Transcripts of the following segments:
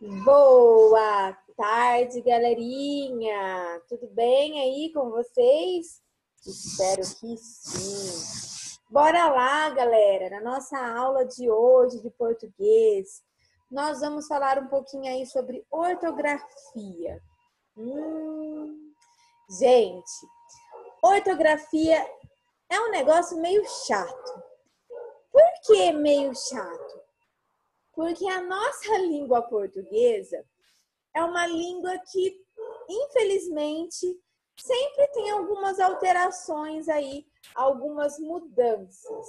Boa tarde, galerinha! Tudo bem aí com vocês? Espero que sim. Bora lá, galera! Na nossa aula de hoje de português, nós vamos falar um pouquinho aí sobre ortografia. Gente, ortografia é um negócio meio chato. Por que meio chato? Porque a nossa língua portuguesa é uma língua que, infelizmente, sempre tem algumas alterações aí, algumas mudanças.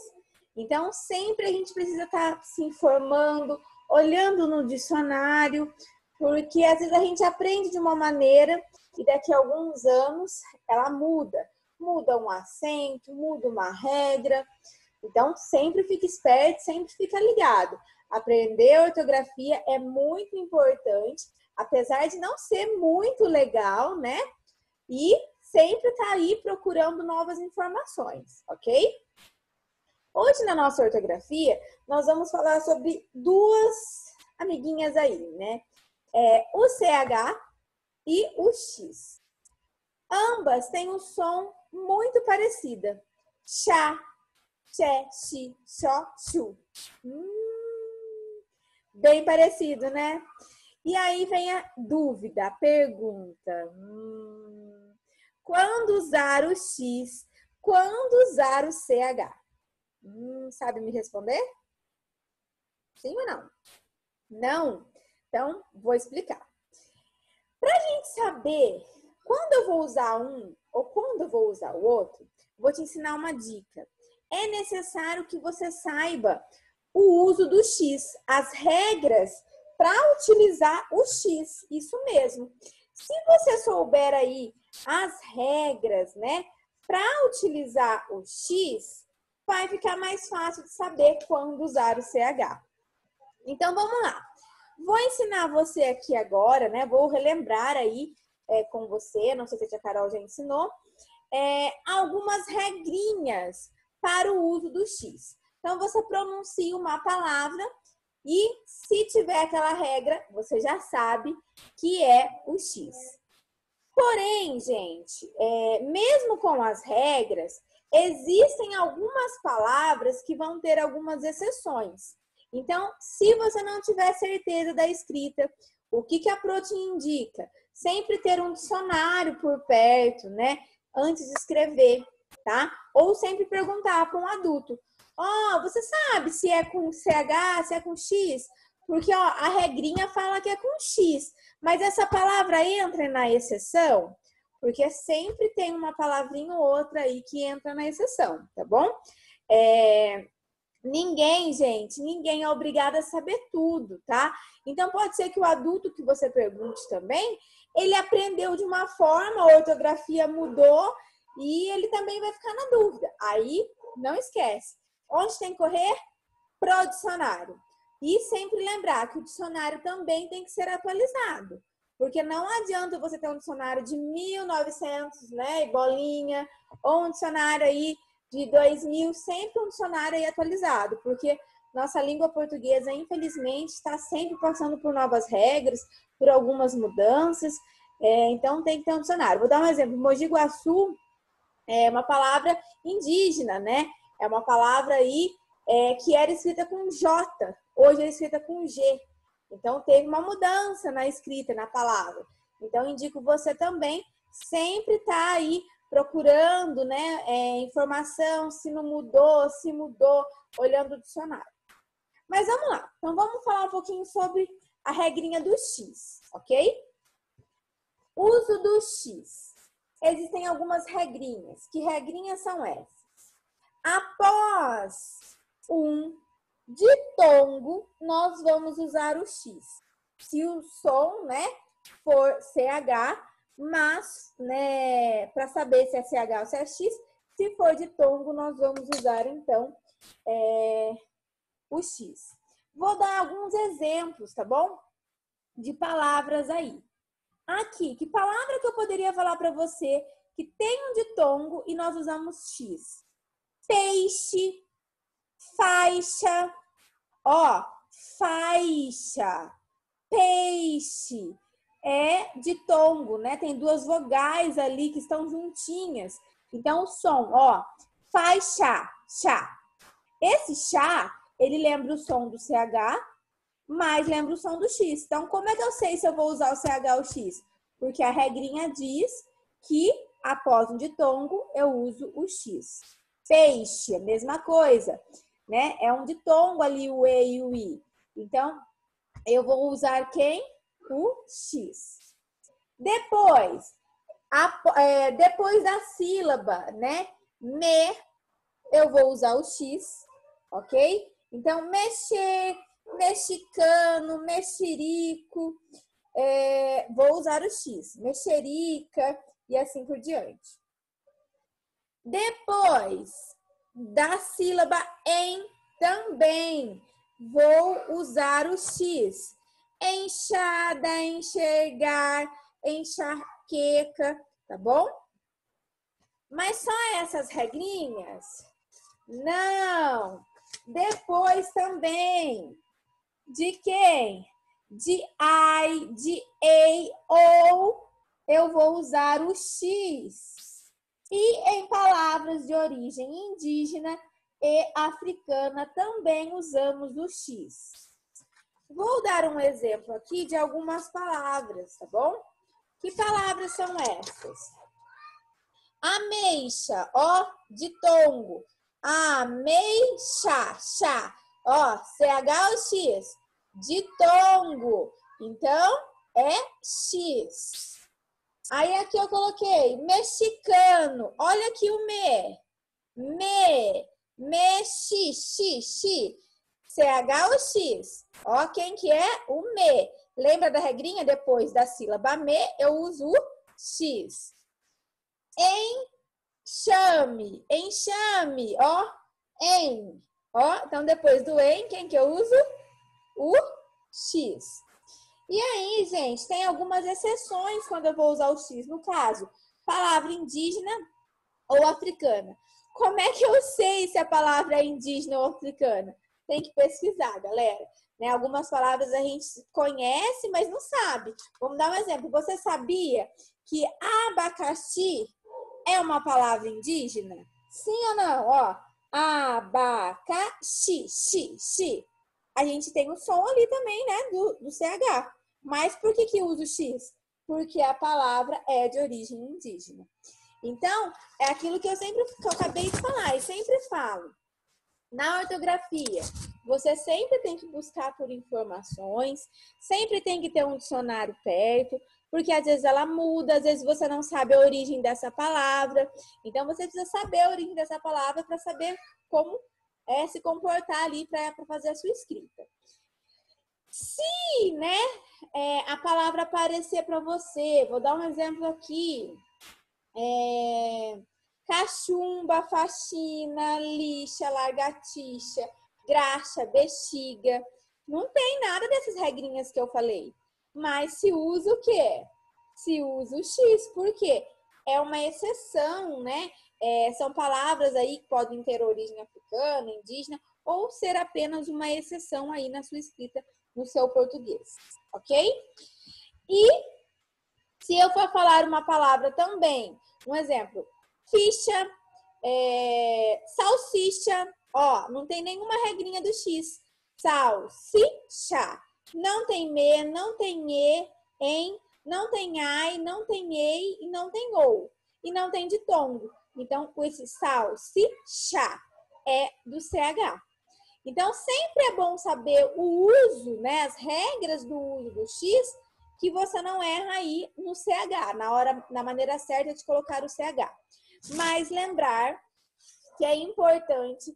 Então, sempre a gente precisa estar se informando, olhando no dicionário, porque às vezes a gente aprende de uma maneira e daqui a alguns anos ela muda. Muda um acento, muda uma regra. Então, sempre fica esperto, sempre fica ligado. Aprender ortografia é muito importante, apesar de não ser muito legal, né? E sempre tá aí procurando novas informações, ok? Hoje, na nossa ortografia, nós vamos falar sobre duas amiguinhas aí, né? O CH e o X. Ambas têm um som muito parecido. Chá, Tchê, Xi, Xó, Chu. Bem parecido, né? E aí vem a dúvida, a pergunta. Quando usar o X? Quando usar o CH? Sabe me responder? Sim ou não? Não? Então, vou explicar. Para a gente saber quando eu vou usar um ou quando eu vou usar o outro, vou te ensinar uma dica. É necessário que você saiba o uso do X, as regras para utilizar o X, isso mesmo. Se você souber aí as regras, né, para utilizar o X, vai ficar mais fácil de saber quando usar o CH. Então, vamos lá. Vou ensinar você aqui agora, né, vou relembrar aí com você, não sei se a tia Carol já ensinou, algumas regrinhas para o uso do X. Então, você pronuncia uma palavra e, se tiver aquela regra, você já sabe que é o X. Porém, gente, mesmo com as regras, existem algumas palavras que vão ter algumas exceções. Então, se você não tiver certeza da escrita, o que a Pro te indica? Sempre ter um dicionário por perto, né? Antes de escrever, tá? Ou sempre perguntar para um adulto. Você sabe se é com CH, se é com X? Porque a regrinha fala que é com X. Mas essa palavra entra na exceção? Porque sempre tem uma palavrinha ou outra aí que entra na exceção, tá bom? Ninguém, gente, ninguém é obrigado a saber tudo, tá? Então, pode ser que o adulto que você pergunte também, ele aprendeu de uma forma, a ortografia mudou e ele também vai ficar na dúvida. Aí, não esquece. Onde tem que correr? Pro dicionário. E sempre lembrar que o dicionário também tem que ser atualizado. Porque não adianta você ter um dicionário de 1900, né, bolinha, ou um dicionário aí de 2000, sempre um dicionário aí atualizado, porque nossa língua portuguesa, infelizmente, está sempre passando por novas regras, por algumas mudanças, então tem que ter um dicionário. Vou dar um exemplo, Mogi Guaçu é uma palavra indígena, né? É uma palavra aí que era escrita com J, hoje é escrita com G. Então, teve uma mudança na escrita, na palavra. Então, indico você também sempre estar aí procurando, né, informação, se não mudou, se mudou, olhando o dicionário. Mas vamos lá. Então, vamos falar um pouquinho sobre a regrinha do X, ok? Uso do X. Existem algumas regrinhas. Que regrinhas são essas? Após um ditongo, nós vamos usar o X. Se o som, né, for CH, mas, né, para saber se é CH ou se é X, se for ditongo, nós vamos usar, então, o X. Vou dar alguns exemplos, tá bom? De palavras aí. Aqui, que palavra que eu poderia falar para você que tem um ditongo e nós usamos X? Peixe, faixa, faixa, Peixe é ditongo, né? Tem duas vogais ali que estão juntinhas. Então, o som, ó, faz chá, chá. Esse chá, ele lembra o som do CH, mas lembra o som do X. Então, como é que eu sei se eu vou usar o CH ou o X? Porque a regrinha diz que após um ditongo, eu uso o X. Peixe, a mesma coisa, né? É um ditongo ali o E e o I. Então, eu vou usar quem? O X. Depois, depois da sílaba, né? Me, eu vou usar o X, ok? Então, mexer, mexicano, mexerico, vou usar o X. Mexerica e assim por diante. Depois da sílaba em também, vou usar o X. Enxada, enxergar, encharqueca, tá bom? Mas só essas regrinhas? Não! Depois também, de quem? De I, de A, ou eu vou usar o X. E em palavras de origem indígena e africana também usamos o X. Vou dar um exemplo aqui de algumas palavras, tá bom? Que palavras são essas? Ameixa, ó, ditongo. Ameixa, chá. Ó, CH ou X? Ditongo. Então, é X. Aí aqui eu coloquei mexicano. Olha aqui o me. Mexi, xi. CH ou X? Ó, quem que é? O me. Lembra da regrinha? Depois da sílaba me, eu uso o X. Enxame, ó, ó, então depois do quem que eu uso? O X. E aí, gente, tem algumas exceções quando eu vou usar o X. No caso, palavra indígena ou africana. Como é que eu sei se a palavra é indígena ou africana? Tem que pesquisar, galera. Né? Algumas palavras a gente conhece, mas não sabe. Vamos dar um exemplo. Você sabia que abacaxi é uma palavra indígena? Sim ou não? Ó, abacaxi, xi. A gente tem o som ali também, né, do CH. Mas por que usa o X? Porque a palavra é de origem indígena. Então, é aquilo que eu acabei de falar e sempre falo. Na ortografia, você sempre tem que buscar por informações, sempre tem que ter um dicionário perto, porque às vezes ela muda, às vezes você não sabe a origem dessa palavra. Então, você precisa saber a origem dessa palavra para saber como se comportar ali para fazer a sua escrita. Se, né, a palavra aparecer para você, vou dar um exemplo aqui. Cachumba, faxina, lixa, largatixa, graxa, bexiga. Não tem nada dessas regrinhas que eu falei. Mas se usa o quê? Se usa o X. Por quê? É uma exceção, né? São palavras aí que podem ter origem africana, indígena, ou ser apenas uma exceção aí na sua escrita, no seu português, ok? E se eu for falar uma palavra também, um exemplo, ficha, salsicha, ó, não tem nenhuma regrinha do X. Salsicha. Não tem me, não tem e, em, não tem ai, não tem ei e não tem ou. E não tem ditongo. Então, esse salsicha é do CH. Então, sempre é bom saber o uso, né, as regras do uso do X, que você não erra aí no CH, na maneira certa de colocar o CH. Mas lembrar que é importante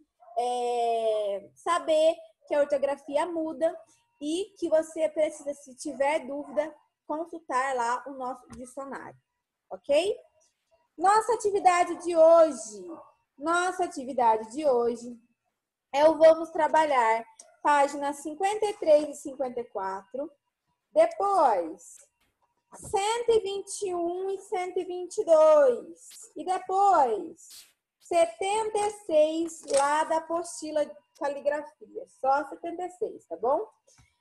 saber que a ortografia muda e que você precisa, se tiver dúvida, consultar lá o nosso dicionário, ok? Nossa atividade de hoje vamos trabalhar páginas 53 e 54, depois 121 e 122, e depois 76 lá da apostila de caligrafia, só 76, tá bom?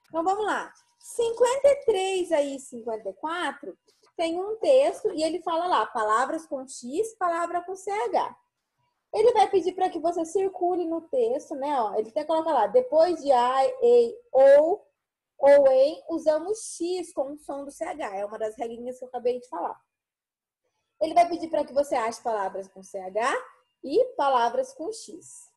Então vamos lá. 53 aí, 54, tem um texto e ele fala lá, palavras com X, palavra com CH. Ele vai pedir para que você circule no texto, né? Ó, ele até coloca lá, depois de a, ou em, usamos X com o som do CH. É uma das regrinhas que eu acabei de falar. Ele vai pedir para que você ache palavras com CH e palavras com X.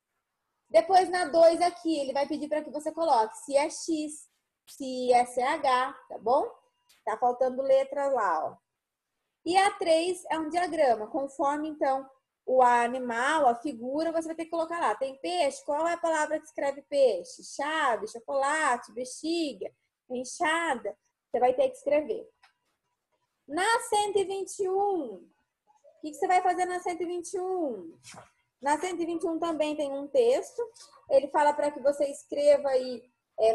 Depois, na 2 aqui, ele vai pedir para que você coloque se é X, se é CH, tá bom? Tá faltando letras lá, ó. E a 3 é um diagrama, conforme, então, o animal, a figura, você vai ter que colocar lá. Tem peixe, qual é a palavra que escreve peixe? Chave, chocolate, bexiga, enxada. Você vai ter que escrever. Na 121, o que você vai fazer na 121? Na 121 também tem um texto. Ele fala para que você escreva aí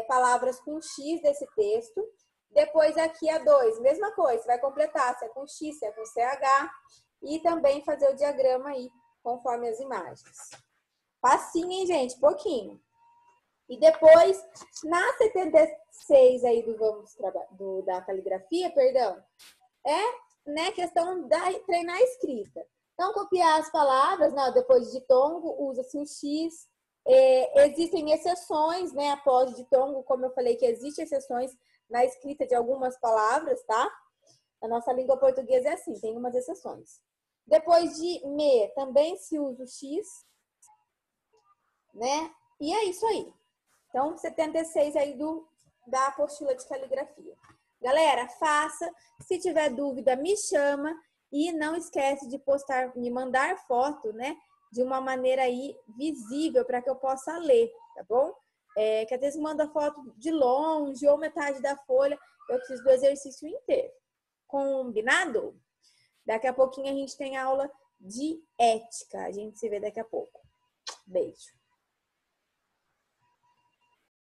palavras com X desse texto. Depois aqui a 2, mesma coisa. Você vai completar se é com X, se é com CH. E também fazer o diagrama aí, conforme as imagens. Facinho, hein, gente? Pouquinho. E depois, na 76 aí da caligrafia, perdão, né, questão da treinar a escrita. Então, copiar as palavras, né, depois de ditongo, usa-se o X. Existem exceções, né, após ditongo, como eu falei, que existem exceções na escrita de algumas palavras, tá? A nossa língua portuguesa é assim, tem umas exceções. Depois de me, também se usa o X, né? E é isso aí. Então, 76 aí da apostila de caligrafia. Galera, faça. Se tiver dúvida, me chama. E não esquece de postar, de mandar foto, né? De uma maneira aí visível para que eu possa ler, tá bom? Que às vezes manda foto de longe ou metade da folha. Eu preciso do exercício inteiro. Combinado? Daqui a pouquinho a gente tem aula de ética. A gente se vê daqui a pouco.